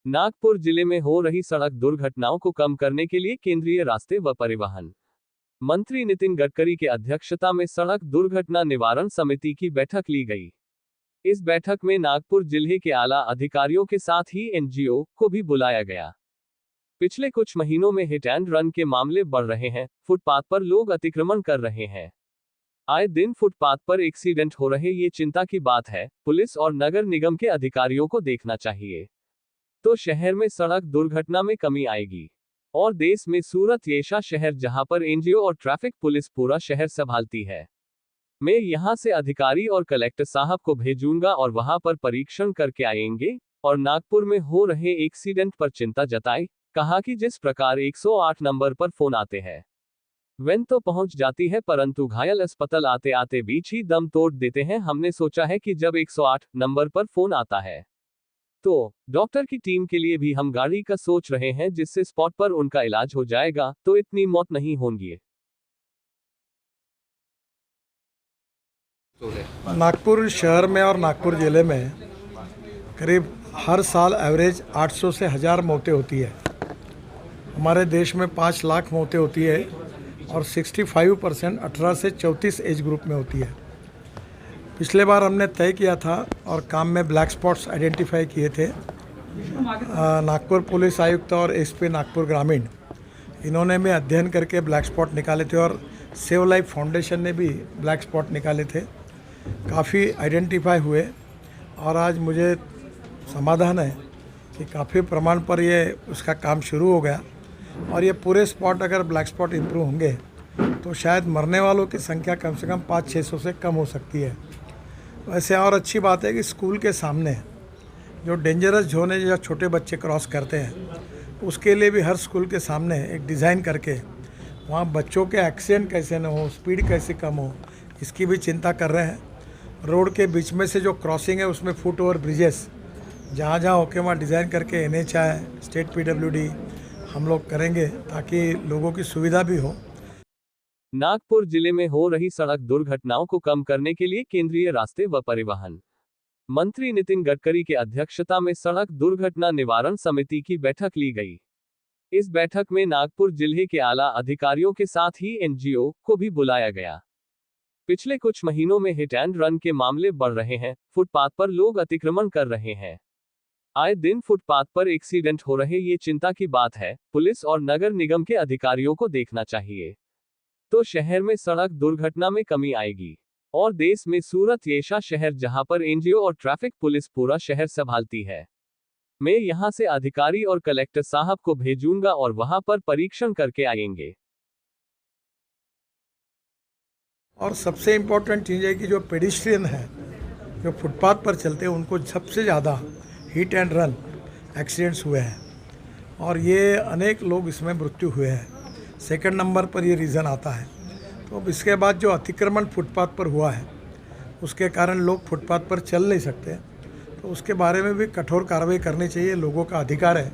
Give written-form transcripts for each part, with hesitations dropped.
नागपुर जिले में हो रही सड़क दुर्घटनाओं को कम करने के लिए केंद्रीय रास्ते व परिवहन मंत्री नितिन गडकरी के अध्यक्षता में सड़क दुर्घटना निवारण समिति की बैठक ली गई। इस बैठक में नागपुर जिले के आला अधिकारियों के साथ ही एनजीओ को भी बुलाया गया। पिछले कुछ महीनों में हिट एंड रन के मामले बढ़ रहे हैं। फुटपाथ पर लोग अतिक्रमण कर रहे हैं। आए दिन फुटपाथ पर एक्सीडेंट हो रहे, ये चिंता की बात है। पुलिस और नगर निगम के अधिकारियों को देखना चाहिए, तो शहर में सड़क दुर्घटना में कमी आएगी। और देश में सूरत ऐसा शहर जहां पर एनजीओ और ट्रैफिक पुलिस पूरा शहर संभालती है। मैं यहां से अधिकारी और कलेक्टर साहब को भेजूंगा और वहां पर परीक्षण करके आएंगे और नागपुर में हो रहे एक्सीडेंट पर चिंता जताई। कहा कि जिस प्रकार 108 नंबर पर फोन आते हैं, वैन तो पहुंच जाती है, परंतु घायल अस्पताल आते आते बीच ही दम तोड़ देते हैं। हमने सोचा है कि जब 108 नंबर पर फोन आता है तो डॉक्टर की टीम के लिए भी हम गाड़ी का सोच रहे हैं, जिससे स्पॉट पर उनका इलाज हो जाएगा, तो इतनी मौत नहीं होंगी। नागपुर शहर में और नागपुर ज़िले में करीब हर साल एवरेज 800 से 1000 मौतें होती है। हमारे देश में 5 लाख मौतें होती है और 65% 18 से 34 एज ग्रुप में होती है। पिछले बार हमने तय किया था और काम में ब्लैक स्पॉट्स आइडेंटिफाई किए थे। नागपुर पुलिस आयुक्त और एसपी नागपुर ग्रामीण, इन्होंने भी अध्ययन करके ब्लैक स्पॉट निकाले थे और सेव लाइफ फाउंडेशन ने भी ब्लैक स्पॉट निकाले थे। काफ़ी आइडेंटिफाई हुए और आज मुझे समाधान है कि काफ़ी प्रमाण पर ये उसका काम शुरू हो गया और ये पूरे स्पॉट अगर ब्लैक स्पॉट इम्प्रूव होंगे तो शायद मरने वालों की संख्या कम से कम 500-600 से कम हो सकती है। वैसे और अच्छी बात है कि स्कूल के सामने जो डेंजरस जोन है, जो छोटे बच्चे क्रॉस करते हैं, उसके लिए भी हर स्कूल के सामने एक डिज़ाइन करके वहाँ बच्चों के एक्सीडेंट कैसे न हो, स्पीड कैसे कम हो, इसकी भी चिंता कर रहे हैं। रोड के बीच में से जो क्रॉसिंग है उसमें फुट ओवर ब्रिजेस जहाँ जहाँ होके वहाँ डिज़ाइन करके NHAI, स्टेट PWD हम लोग करेंगे ताकि लोगों की सुविधा भी हो। नागपुर जिले में हो रही सड़क दुर्घटनाओं को कम करने के लिए केंद्रीय रास्ते व परिवहन मंत्री नितिन गडकरी के अध्यक्षता में सड़क दुर्घटना निवारण समिति की बैठक ली गई। इस बैठक में नागपुर जिले के आला अधिकारियों के साथ ही एनजीओ को भी बुलाया गया। पिछले कुछ महीनों में हिट एंड रन के मामले बढ़ रहे हैं। फुटपाथ पर लोग अतिक्रमण कर रहे हैं। आए दिन फुटपाथ पर एक्सीडेंट हो रहे, ये चिंता की बात है। पुलिस और नगर निगम के अधिकारियों को देखना चाहिए, तो शहर में सड़क दुर्घटना में कमी आएगी। और देश में सूरत ऐसा शहर जहां पर एनजीओ और ट्रैफिक पुलिस पूरा शहर संभालती है। मैं यहां से अधिकारी और कलेक्टर साहब को भेजूंगा और वहां पर परीक्षण करके आएंगे। और सबसे इम्पोर्टेंट चीज़ है कि जो पेडिस्ट्रियन है, जो फुटपाथ पर चलते हैं, उनको सबसे ज़्यादा हिट एंड रन एक्सीडेंट्स हुए हैं और ये अनेक लोग इसमें मृत्यु हुए हैं। सेकंड नंबर पर ये रीज़न आता है। तो अब इसके बाद जो अतिक्रमण फुटपाथ पर हुआ है, उसके कारण लोग फुटपाथ पर चल नहीं सकते, तो उसके बारे में भी कठोर कार्रवाई करनी चाहिए। लोगों का अधिकार है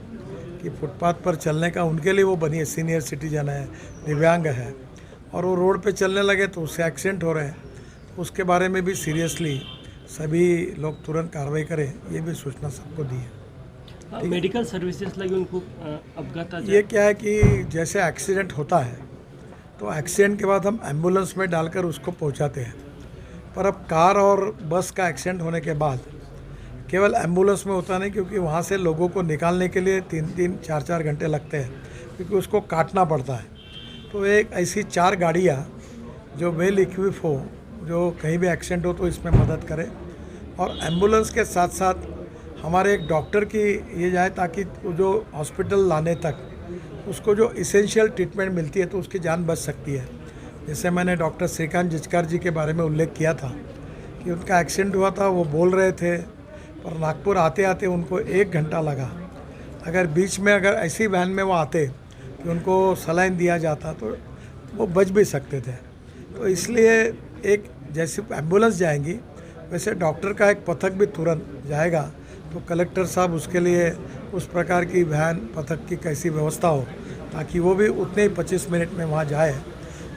कि फुटपाथ पर चलने का, उनके लिए वो बनी है। सीनियर सिटीजन है, दिव्यांग है, और वो रोड पे चलने लगे तो उससे एक्सीडेंट हो रहे हैं। उसके बारे में भी सीरियसली सभी लोग तुरंत कार्रवाई करें, ये भी सूचना सबको दी है। मेडिकल सर्विसेज लगी उनको अपघात। ये क्या है कि जैसे एक्सीडेंट होता है तो एक्सीडेंट के बाद हम एम्बुलेंस में डालकर उसको पहुंचाते हैं, पर अब कार और बस का एक्सीडेंट होने के बाद केवल एम्बुलेंस में होता नहीं, क्योंकि वहाँ से लोगों को निकालने के लिए 3-3, 4-4 घंटे लगते हैं, क्योंकि उसको काटना पड़ता है। तो एक ऐसी 4 गाड़ियाँ जो वेल इक्विप हो, जो कहीं भी एक्सीडेंट हो तो इसमें मदद करे, और एम्बुलेंस के साथ साथ हमारे एक डॉक्टर की ये जाए ताकि जो हॉस्पिटल लाने तक उसको जो इसेंशियल ट्रीटमेंट मिलती है तो उसकी जान बच सकती है। जैसे मैंने डॉक्टर श्रीकांत जिचकार जी के बारे में उल्लेख किया था कि उनका एक्सीडेंट हुआ था, वो बोल रहे थे, पर नागपुर आते आते उनको 1 घंटा लगा। अगर बीच में अगर ऐसी वैन में वो आते कि उनको सलाइन दिया जाता तो वो बच भी सकते थे। तो इसलिए एक जैसे एम्बुलेंस जाएंगी वैसे डॉक्टर का एक पथक भी तुरंत जाएगा, तो कलेक्टर साहब उसके लिए उस प्रकार की वैन पथक की कैसी व्यवस्था हो ताकि वो भी उतने ही 25 मिनट में वहाँ जाए।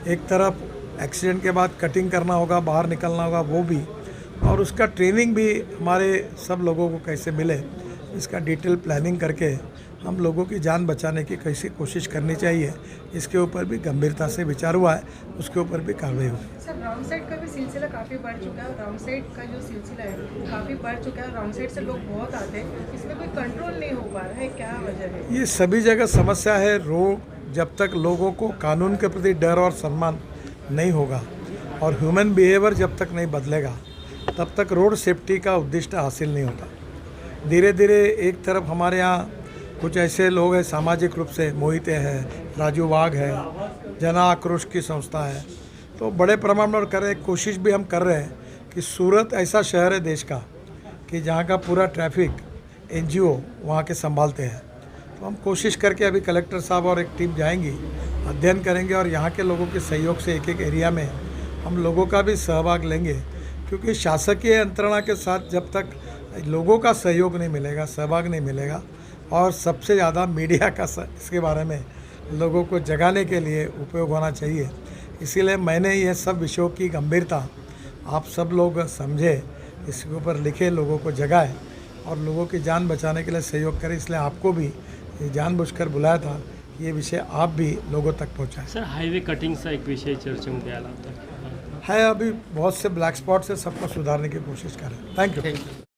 एक तरफ एक्सीडेंट के बाद कटिंग करना होगा, बाहर निकलना होगा, वो भी, और उसका ट्रेनिंग भी हमारे सब लोगों को कैसे मिले, इसका डिटेल प्लानिंग करके हम लोगों की जान बचाने की कैसी कोशिश करनी चाहिए, इसके ऊपर भी गंभीरता से विचार हुआ है, उसके ऊपर भी कार्रवाई होगी। सर रॉन्ग साइड का भी सिलसिला काफ़ी बढ़ चुका है, रॉन्ग साइड का जो सिलसिला है काफ़ी बढ़ चुका है, रॉन्ग साइड से लोग बहुत आते हैं, इसमें कोई कंट्रोल नहीं हो पा रहा है, क्या वजह है? ये सभी जगह समस्या है। जब तक लोगों को कानून के प्रति डर और सम्मान नहीं होगा और ह्यूमन बिहेवियर जब तक नहीं बदलेगा, तब तक रोड सेफ्टी का उद्देश्य हासिल नहीं होता। धीरे धीरे एक तरफ हमारे यहाँ कुछ ऐसे लोग हैं सामाजिक रूप से मोहिते हैं, राजू वाघ है, जन आक्रोश की संस्था है, तो बड़े प्रमाण पर कर रहे हैं। कोशिश भी हम कर रहे हैं कि सूरत ऐसा शहर है देश का कि जहाँ का पूरा ट्रैफिक NGO वहाँ के संभालते हैं। तो हम कोशिश करके अभी कलेक्टर साहब और एक टीम जाएंगी, अध्ययन करेंगे और यहाँ के लोगों के सहयोग से एक एक एरिया में हम लोगों का भी सहभाग लेंगे, क्योंकि शासकीय यंत्रणा के साथ जब तक लोगों का सहयोग नहीं मिलेगा, सहभाग नहीं मिलेगा, और सबसे ज़्यादा मीडिया का इसके बारे में लोगों को जगाने के लिए उपयोग होना चाहिए। इसीलिए मैंने ये सब विषयों की गंभीरता आप सब लोग समझे, इसके ऊपर लिखे, लोगों को जगाए और लोगों की जान बचाने के लिए सहयोग करें। इसलिए आपको भी जानबूझकर बुलाया था कि ये विषय आप भी लोगों तक पहुँचाएँ। सर हायवे कटिंगचा एक विषय चर्चेमध्ये आला होता है अभी बहुत से ब्लैक स्पॉट्स है, सबको सुधारने की कोशिश कर रहे हैं। Thank you.